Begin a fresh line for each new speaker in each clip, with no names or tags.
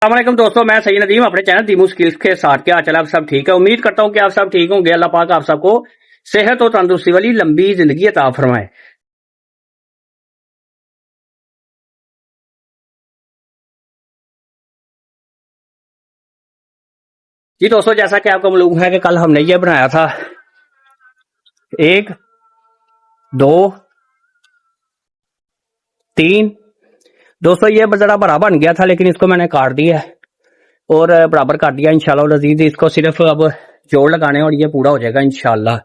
अस्सलामुअलैकुम दोस्तों, मैं सैयद नदीम अपने चैनल दीमू स्किल्स के साथ। क्या चला, आप सब ठीक है? उम्मीद करता हूँ कि आप सब ठीक होंगे। अल्लाह पाक आप सबको सेहत और तंदुरुस्ती वाली लंबी जिंदगी अता फरमाए। जी दोस्तों, जैसा कि आपको मालूम है कि कल हमने ये बनाया था, एक, दो, तीन। दोस्तों ये जरा बड़ा बन गया था, लेकिन इसको मैंने काट दिया और बराबर काट दिया। इंशाल्लाह लजीज इसको सिर्फ अब जोड़ लगाने और ये पूरा हो जाएगा इंशाल्लाह।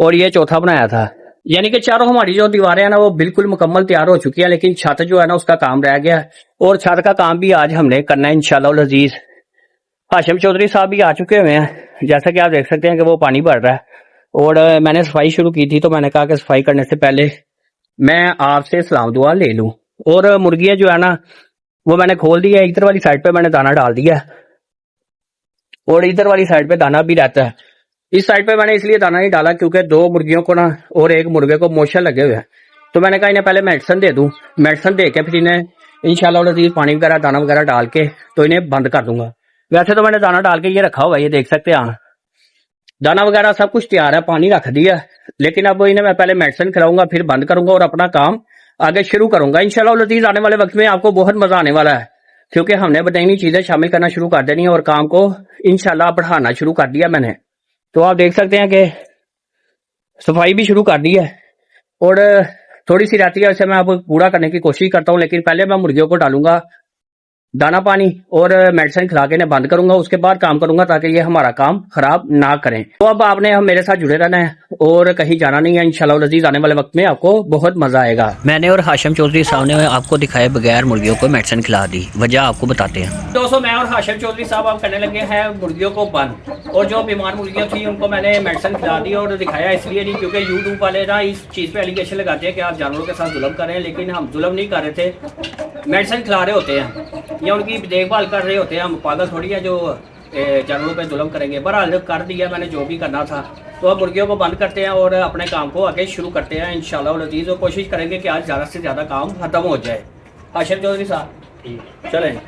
और ये चौथा बनाया था, यानी कि चारों हमारी जो दीवारें हैं ना वो बिल्कुल मुकम्मल तैयार हो चुकी है, लेकिन छत जो है ना उसका काम रह गया है। और छत का काम भी आज हमने करना है इंशाल्लाह लजीज। हाशिम चौधरी साहब भी आ चुके हुए हैं, जैसा कि आप देख सकते हैं कि वो पानी भर रहा है। और मैंने सफाई शुरू की थी, तो मैंने कहा कि सफाई करने से पहले मैं आपसे सलाम दुआ ले लूं। और मुर्गियां जो है ना वो मैंने खोल दी है। इधर वाली साइड पे मैंने दाना डाल दिया है और इधर वाली साइड पे दाना भी रहता है। इस साइड पे मैंने इसलिए दाना नहीं डाला क्योंकि दो मुर्गियों को ना और एक मुर्गे को मोशन लगे हुए हैं, तो मैंने कहा इन्हें पहले मेडिसिन दे दूं। मेडिसिन दे के फिर इन्हें इंशाल्लाह लजीज पानी वगैरह दाना वगैरह डाल के तो इन्हें बंद कर दूंगा। वैसे तो मैंने दाना डाल के ये रखा हुआ है, ये देख सकते हैं। दाना वगैरह सब कुछ तैयार है, पानी रख दिया, लेकिन अब इन्हें मैं पहले मेडिसिन खिलाऊंगा, फिर बंद करूंगा और अपना काम आगे शुरू करूंगा इंशाल्लाह लजीज। आने वाले वक्त में आपको बहुत मजा आने वाला है, क्योंकि हमने नई नई चीजें शामिल करना शुरू कर देनी है और काम को इंशाल्लाह बढ़ाना शुरू कर दिया मैंने। तो आप देख सकते हैं कि सफाई भी शुरू कर दी है और थोड़ी सी रहती है, वैसे मैं अब पूरा करने की कोशिश करता हूँ। लेकिन पहले मैं मुर्गियों को डालूंगा दाना पानी और मेडिसिन खिला के इन्हें बंद करूंगा, उसके बाद काम करूंगा ताकि ये हमारा काम खराब ना करें। तो अब आपने हम मेरे साथ जुड़े रहना है और कहीं जाना नहीं है इंशाल्लाह लजीज। आने वाले वक्त में आपको बहुत मजा आएगा। मैंने और हाशिम चौधरी साहब ने आपको दिखाए बगैर मुर्गियों को मेडिसिन खिला दी, वजह आपको बताते हैं। दोस्तों मैं और हाशिम चौधरी साहब अब करने लगे हैं मुर्गियों को बंद, और जो बीमार मुर्गियां थी उनको मैंने मेडिसिन खिला दी। और दिखाया इसलिए नहीं क्योंकि यूट्यूब वाले ना इस चीज पे एलिगेशन लगाते हैं कि आप जानवरों के साथ जुल्म कर रहे हैं, लेकिन हम जुल्म नहीं कर रहे थे, मेडिसिन खिला रहे होते हैं या उनकी देखभाल कर रहे होते हैं। हम पागल थोड़ी है जो जानवरों पे जुल्म करेंगे। बहरहाल कर दिया मैंने जो भी करना था, तो अब मुर्गियों को बंद करते हैं और अपने काम को आगे शुरू करते हैं इंशाल्लाह लजीज। और कोशिश करेंगे कि आज ज़्यादा से ज़्यादा काम खत्म हो जाए। हाशिम चौधरी साहब चलें।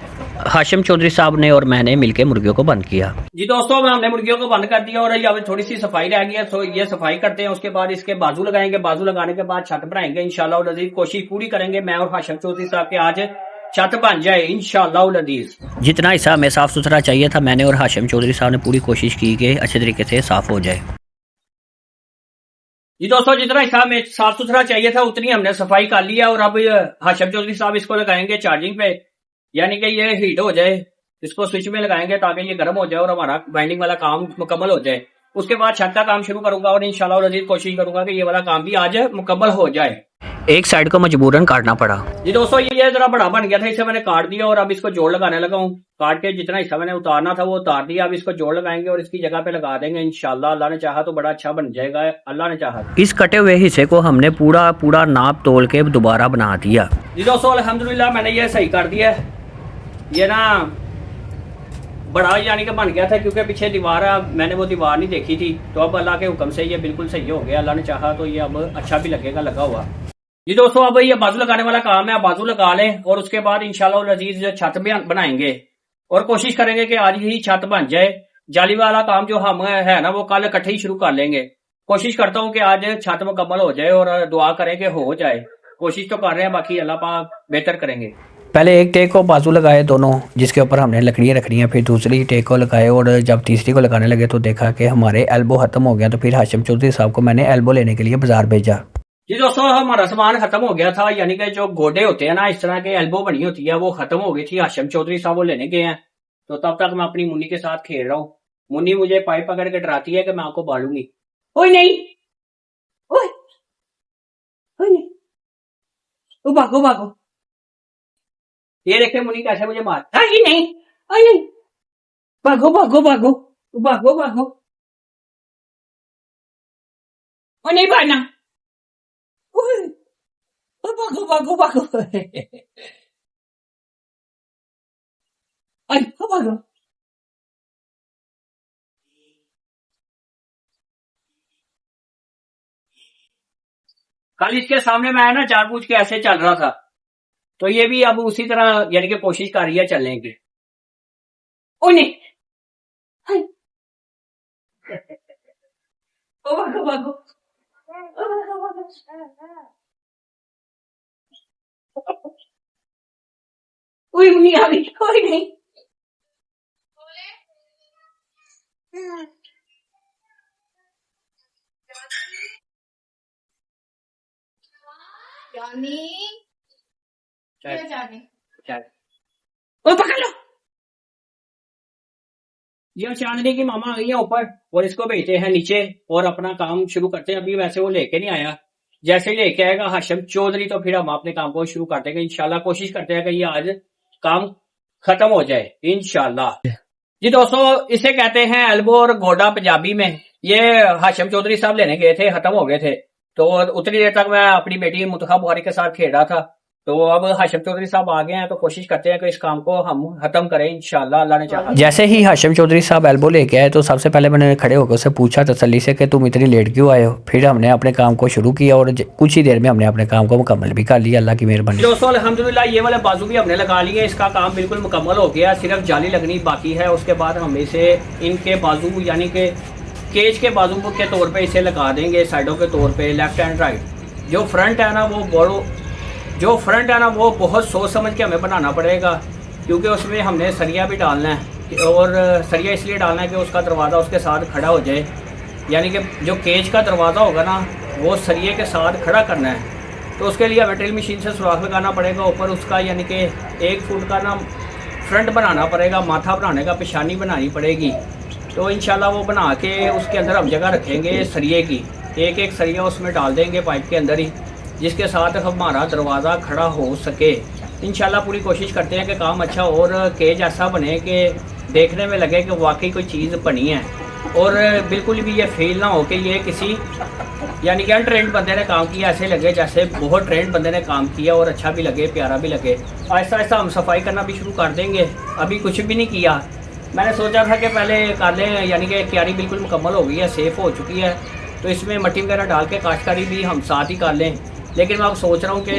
हाशिम चौधरी साहब ने और मैंने मिलकर मुर्गियों को बंद किया। जी दोस्तों, हमने मुर्गियों को बंद कर दिया और यहाँ थोड़ी सी सफाई रह गई है, तो ये सफाई करते हैं। उसके बाद इसके बाजू लगाएंगे, बाजू लगाने के बाद छत बनाएंगे इंशाल्लाह लजीज। कोशिश पूरी करेंगे मैं और हाशिम चौधरी साहब के आज छत बन जाए इंशाल्लाह लजीज। जितना हिस्सा हमें साफ सुथरा चाहिए था, मैंने और हाशिम चौधरी साहब ने पूरी कोशिश की कि अच्छे तरीके से साफ हो जाए। जी दोस्तों, जितना हिस्सा हमें साफ सुथरा चाहिए था उतनी हमने सफाई कर लिया। और अब हाशिम चौधरी साहब इसको लगाएंगे चार्जिंग पे, यानी कि ये हीट हो जाए। इसको स्विच में लगाएंगे ताकि ये गर्म हो जाए और हमारा बाइंडिंग वाला काम मुकम्मल हो जाए। उसके बाद छत का काम शुरू करूंगा और इंशाल्लाह लजीज कोशिश करूंगा कि ये वाला काम भी आज मुकम्मल हो जाए। एक साइड को मजबूरन काटना पड़ा। जी दोस्तों, ये जरा बड़ा बन गया था, इसे मैंने काट दिया और अब इसको जोड़ लगाने लगा हूँ। काट के जितना हिस्सा मैंने उतारना था वो उतार दिया। अब इसको जोड़ लगाएंगे और इसकी जगह पे लगा देंगे इंशाल्लाह। अल्लाह ने चाहा तो बड़ा अच्छा बन जाएगा, अल्लाह ने चाहा। इस कटे हुए हिस्से को हमने पूरा पूरा नाप तोल के दोबारा बना दिया। जी दोस्तों, अल्हम्दुलिल्लाह मैंने ये सही कर दिया। ये ना बड़ा यानी कि बन गया था, क्योंकि पीछे दीवार है, मैंने वो दीवार नहीं देखी थी, तो अब अल्लाह के हुक्म से ये बिल्कुल सही हो गया। अल्लाह ने चाहा तो ये अब अच्छा भी लगेगा लगा हुआ। जी दोस्तों, अब ये बाजू लगाने वाला काम है, बाजू लगा लें और उसके बाद इंशाल्लाह लजीज छत भी बनाएंगे और कोशिश करेंगे कि आज ही छत बन जाए। जाली वाला काम जो हम है ना वो कल इकट्ठे ही शुरू कर लेंगे। कोशिश करता हूँ कि आज छत मुकम्मल हो जाए और दुआ करें कि हो जाए। कोशिश तो कर रहे हैं, बाकी अल्लाह पाक बेहतर करेंगे। पहले एक टेक को बाजू लगाए दोनों, जिसके ऊपर हमने लकड़ियाँ रखनी है, फिर दूसरी टेक को लगाए और जब तीसरी को लगाने लगे तो देखा कि हमारे एल्बो खत्म हो गया। तो फिर हाशिम चौधरी साहब को मैंने एल्बो लेने के लिए बाजार भेजा। जी दोस्तों, हमारा सामान खत्म हो गया था, यानी कि जो गोडे होते हैं ना इस तरह के एल्बो बनी होती है वो खत्म हो गई थी। हाशिम चौधरी साहब वो लेने गए हैं, तो तब तक मैं अपनी मुन्नी के साथ खेल रहा हूँ। मुन्नी मुझे पाइप पकड़ के डराती है कि मैं आपको बालूंगी। ओए नहीं, ओए ओए नहीं, ओ भागो भागो। ये देखे मुन्नी कैसे मुझे मार। नहीं नहीं, नहीं, भागो भागो भागो, भागो भागो, ओ नहीं भागना, भागो भागो भागो। आई भागो। कल इसके सामने मैं ना जानबूझ के ऐसे चल रहा था, तो ये भी अब उसी तरह यानी कि कोशिश कर रही है चलने की। ओ नहीं, हाय, ओ भागो भागो, ओ भागो भागो, कोई नहीं आ रही, कोई नहीं।
जानी क्या जानी
चल, ओ पकड़ लो। ये चांदनी की मामा आ गई है ऊपर और इसको भेजते हैं नीचे और अपना काम शुरू करते हैं। अभी वैसे वो लेके नहीं आया, जैसे ही लेके आएगा हाशिम चौधरी तो फिर हम अपने काम को शुरू कर देंगे इंशाल्लाह। कोशिश करते हैं कि ये आज काम खत्म हो जाए इंशाल्लाह। जी दोस्तों, इसे कहते हैं एल्बो और गोडा पंजाबी में। ये हाशिम चौधरी साहब लेने गए थे, खत्म हो गए थे, तो उतनी देर तक मैं अपनी बेटी मुतखा बुखारी के साथ खेल रहा था। तो अब हाशिम चौधरी साहब आ गए हैं, तो कोशिश करते हैं कि इस काम को हम खत्म करें इंशाल्लाह, अल्लाह ने चाहा। जैसे ही हाशिम चौधरी साहब एल्बो लेके आए तो सबसे पहले मैंने खड़े होकर उससे पूछा तसल्ली से कि तुम इतनी लेट क्यों आए हो। फिर हमने अपने काम को शुरू किया और कुछ ही देर में हमने अपने काम को मुकम्मल भी कर लिया, अल्लाह की मेहरबानी। दोस्तों अल्हम्दुलिल्लाह ये वाले बाजू भी हमने लगा लिए, इसका काम बिल्कुल मुकम्मल हो गया, सिर्फ जाली लगनी बाकी है। उसके बाद हम इसे इनके बाजू यानी कि केज के बाजू के तौर पे इसे लगा देंगे, साइडों के तौर पे लेफ्ट एंड राइट। जो फ्रंट है ना वो बहुत सोच समझ के हमें बनाना पड़ेगा, क्योंकि उसमें हमने सरिया भी डालना है। और सरिया इसलिए डालना है कि उसका दरवाज़ा उसके साथ खड़ा हो जाए, यानी कि जो केज का दरवाज़ा होगा ना वो सरिये के साथ खड़ा करना है। तो उसके लिए हमें ड्रिल मशीन से सुराख लगाना पड़ेगा ऊपर उसका, यानी कि 1 फुट का ना फ्रंट बनाना पड़ेगा, माथा बनाने का पेशानी बनानी पड़ेगी। तो इंशाल्लाह वो बना के उसके अंदर हम जगह रखेंगे सरिये की, एक एक सरिया उसमें डाल देंगे पाइप के अंदर ही, जिसके साथ हमारा दरवाज़ा खड़ा हो सके। इंशाल्लाह पूरी कोशिश करते हैं कि काम अच्छा और केज ऐसा बने कि देखने में लगे कि वाकई कोई चीज़ बनी है, और बिल्कुल भी ये फील ना हो कि ये किसी यानी कि अनट्रेंड बंदे ने काम किया, ऐसे लगे जैसे बहुत ट्रेंड बंदे ने काम किया, और अच्छा भी लगे प्यारा भी लगे। आहिस्ता आहिस्ता हम सफाई करना भी शुरू कर देंगे। अभी कुछ भी नहीं किया, मैंने सोचा था कि पहले कर लें, यानी कि क्यारी बिल्कुल मुकम्मल हो गई है, सेफ़ हो चुकी है, तो इसमें मट्टी वगैरह डाल के काश्तकारी भी हम साथ ही कर लें। लेकिन मैं अब सोच रहा हूँ कि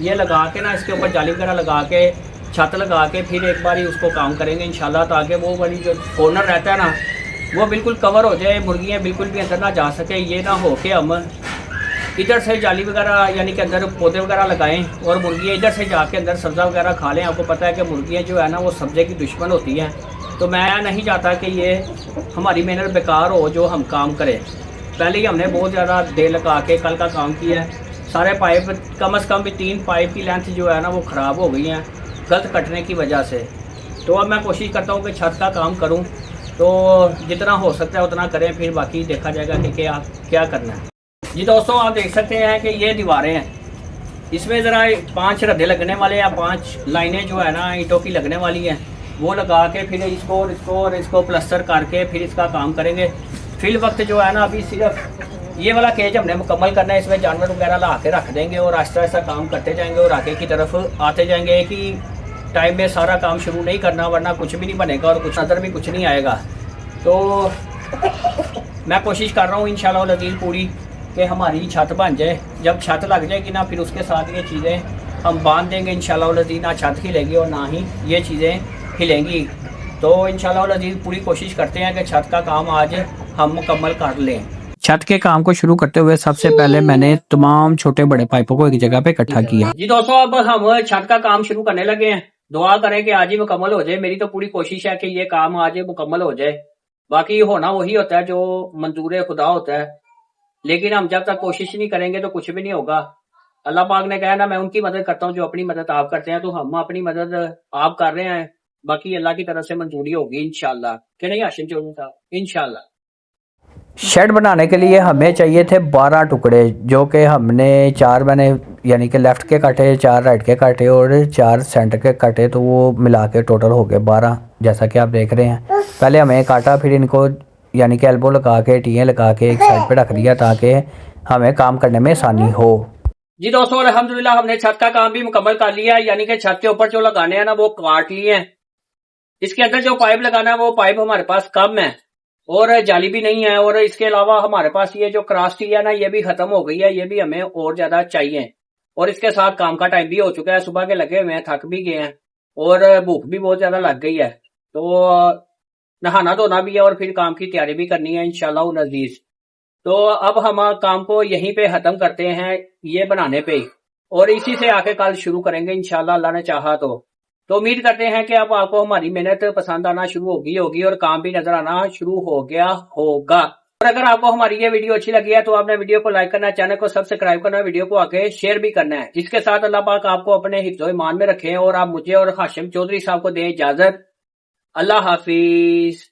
ये लगा के ना इसके ऊपर जाली वगैरह लगा के छत लगा के फिर एक बार ही उसको काम करेंगे इंशाल्लाह, ताकि वो वाली जो कॉर्नर रहता है ना वो बिल्कुल कवर हो जाए, मुर्गियाँ बिल्कुल भी अंदर ना जा सके। ये ना हो कि हम इधर से जाली वगैरह यानी कि अंदर पौधे वगैरह लगाएं और मुर्गियाँ इधर से जाके अंदर सब्ज़ा वगैरह खा लें। आपको पता है कि मुर्गियाँ जो है ना वो सब्ज़े की दुश्मन होती हैं, तो मैं नहीं चाहता कि ये हमारी मेहनत बेकार हो जो हम काम करें। पहले ही हमने बहुत ज़्यादा देर लगा के कल का काम किया है, सारे पाइप कम से कम भी 3 पाइप की लेंथ जो है ना वो ख़राब हो गई हैं गलत कटने की वजह से। तो अब मैं कोशिश करता हूँ कि छत का काम करूँ, तो जितना हो सकता है उतना करें, फिर बाकी देखा जाएगा कि क्या करना है। जी दोस्तों, आप देख सकते हैं कि ये दीवारें हैं, इसमें ज़रा 5 रद्दे लगने वाले हैं, 5 लाइनें जो है ना ईंटों की लगने वाली हैं, वो लगा के फिर इसको प्लस्तर करके फिर इसका काम करेंगे। फिल वक्त जो है ना अभी सिर्फ ये वाला केज हमने मुकम्मल करना है, इसमें जानवर वगैरह ला के रख देंगे और आहिस्ता आहिस्ता काम करते जाएंगे और आगे की तरफ आते जाएंगे। एक ही टाइम में सारा काम शुरू नहीं करना, वरना कुछ भी नहीं बनेगा और कुछ नज़र भी कुछ नहीं आएगा। तो मैं कोशिश कर रहा हूँ इंशाल्लाह लजीज पूरी कि हमारी छत बन जाए। जब छत लग जाएगी ना फिर उसके साथ ये चीज़ें हम बांध देंगे इंशाल्लाह लजीज, ना छत हिलेगी और ना ही ये चीज़ें हिलेंगी। तो इंशाल्लाह लजीज पूरी कोशिश करते हैं कि छत का काम आज हम मुकम्मल कर लें। छत के काम को शुरू करते हुए सबसे पहले मैंने तमाम छोटे बड़े पाइपों को एक जगह पे इकट्ठा किया। जी दोस्तों, अब हम छत का काम शुरू करने लगे हैं। दुआ करें कि आज ही मुकम्मल हो जाए। मेरी तो पूरी कोशिश है कि ये काम आज मुकम्मल हो जाए। बाकी होना वही होता है जो मंजूर खुदा होता है, लेकिन हम जब तक कोशिश नहीं करेंगे तो कुछ भी नहीं होगा। अल्लाह पाक ने कहा ना, मैं उनकी मदद करता हूँ जो अपनी मदद आप करते हैं, तो हम अपनी मदद आप कर रहे हैं, बाकी अल्लाह की तरफ से मंजूरी होगी इंशाल्लाह। कि नहीं हाशिम चौधरी साहब? इंशाल्लाह। शेड बनाने के लिए हमें चाहिए थे 12 टुकड़े, जो कि हमने 4 मैंने यानी कि लेफ़्ट के काटे, 4 राइट के काटे और 4 सेंटर के काटे, तो वो मिला के टोटल हो गए 12, जैसा कि आप देख रहे हैं। पहले हमें काटा, फिर इनको यानी कि एल्बो लगा के टीएं लगा के एक साइड पे रख दिया ताकि हमें काम करने में आसानी हो। जी दोस्तों, अल्हम्दुलिल्लाह हमने छत का काम भी मुकम्मल कर लिया है, यानी कि छत के ऊपर जो लगाने हैं ना वो काट लिए हैं। इसके अंदर जो पाइप लगाना है वो पाइप हमारे पास कम है और जाली भी नहीं है, और इसके अलावा हमारे पास ये जो क्रॉस टी है ना ये भी खत्म हो गई है, ये भी हमें और ज्यादा चाहिए। और इसके साथ काम का टाइम भी हो चुका है, सुबह के लगे हुए हैं, थक भी गए हैं और भूख भी बहुत ज्यादा लग गई है। तो नहाना धोना भी है और फिर काम की तैयारी भी करनी है इंशाल्लाह नजीज। तो अब हम काम को यहीं पे खत्म करते हैं, ये बनाने पे ही, और इसी से आके कल शुरू करेंगे इंशाल्लाह अल्लाह ने चाहा तो उम्मीद करते हैं कि अब आपको हमारी मेहनत पसंद आना शुरू होगी और काम भी नजर आना शुरू हो गया होगा। और अगर आपको हमारी ये वीडियो अच्छी लगी है तो आपने वीडियो को लाइक करना है, चैनल को सब्सक्राइब करना है, वीडियो को आगे शेयर भी करना है। इसके साथ अल्लाह पाक आपको अपने हिफ्ज़ो ईमान में रखें और आप मुझे और हाशिम चौधरी साहब को दें इजाजत। अल्लाह हाफिज।